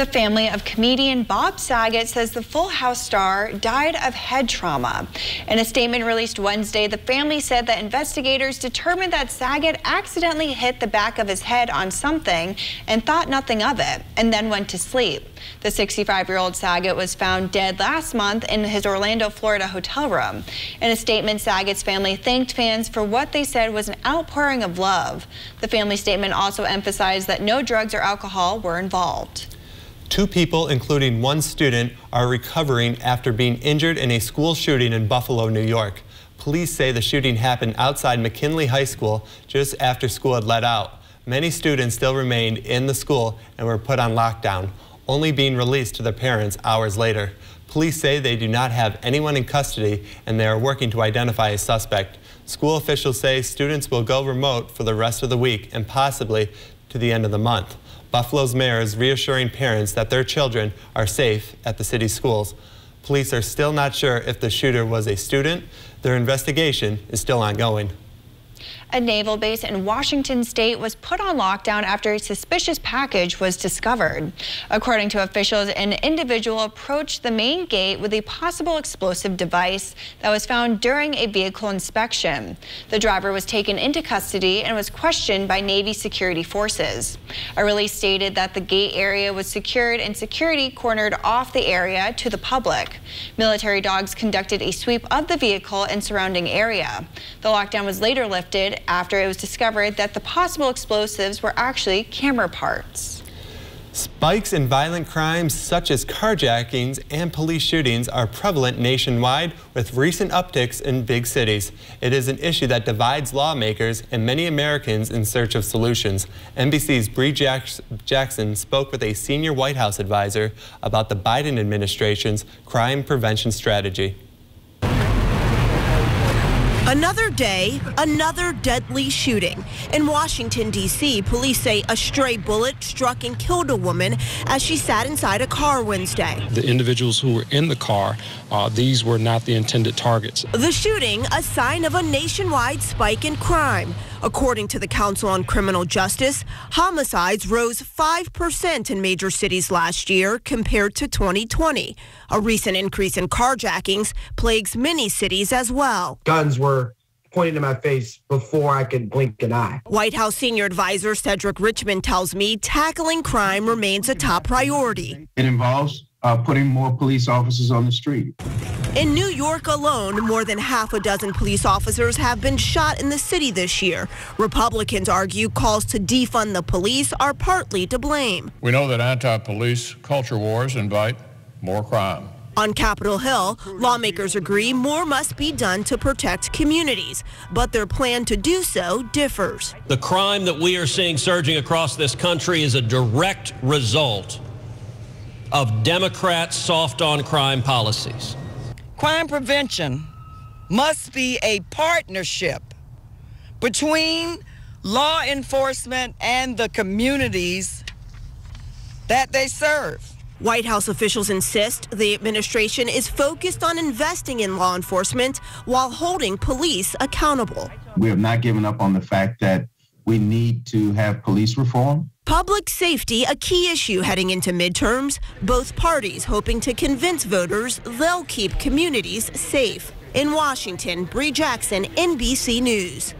The family of comedian Bob Saget says the Full House star died of head trauma. In a statement released Wednesday, the family said that investigators determined that Saget accidentally hit the back of his head on something and thought nothing of it, and then went to sleep. The 65-year-old Saget was found dead last month in his Orlando, Florida hotel room. In a statement, Saget's family thanked fans for what they said was an outpouring of love. The family statement also emphasized that no drugs or alcohol were involved. 2 people, including 1 student, are recovering after being injured in a school shooting in Buffalo, New York. Police say the shooting happened outside McKinley High School just after school had let out. Many students still remained in the school and were put on lockdown, only being released to their parents hours later. Police say they do not have anyone in custody and they are working to identify a suspect. School officials say students will go remote for the rest of the week and possibly to the end of the month. Buffalo's mayor is reassuring parents that their children are safe at the city's schools. Police are still not sure if the shooter was a student. Their investigation is still ongoing. A naval base in Washington state was put on lockdown after a suspicious package was discovered. According to officials, an individual approached the main gate with a possible explosive device that was found during a vehicle inspection. The driver was taken into custody and was questioned by Navy security forces. A release stated that the gate area was secured and security cornered off the area to the public. Military dogs conducted a sweep of the vehicle and surrounding area. The lockdown was later lifted after it was discovered that the possible explosives were actually camera parts. Spikes in violent crimes such as carjackings and police shootings are prevalent nationwide, with recent upticks in big cities. It is an issue that divides lawmakers and many Americans in search of solutions. NBC's Bree Jackson spoke with a senior White House advisor about the Biden administration's crime prevention strategy. Another day, another deadly shooting. In Washington, D.C., police say a stray bullet struck and killed a woman as she sat inside a car Wednesday. The individuals who were in the car, these were not the intended targets. The shooting, a sign of a nationwide spike in crime. According to the Council on Criminal Justice, homicides rose 5% in major cities last year compared to 2020. A recent increase in carjackings plagues many cities as well. Guns were pointed in my face before I could blink an eye. White House senior advisor Cedric Richmond tells me tackling crime remains a top priority. It involves putting more police officers on the street. In New York alone, more than half a dozen police officers have been shot in the city this year. Republicans argue calls to defund the police are partly to blame. We know that anti-police culture wars invite more crime. On Capitol Hill, lawmakers agree more must be done to protect communities, but their plan to do so differs. The crime that we are seeing surging across this country is a direct result of Democrats' soft-on-crime policies. Crime prevention must be a partnership between law enforcement and the communities that they serve. White House officials insist the administration is focused on investing in law enforcement while holding police accountable. We have not given up on the fact that we need to have police reform. Public safety, a key issue heading into midterms, both parties hoping to convince voters they'll keep communities safe. In Washington, Bree Jackson, NBC News.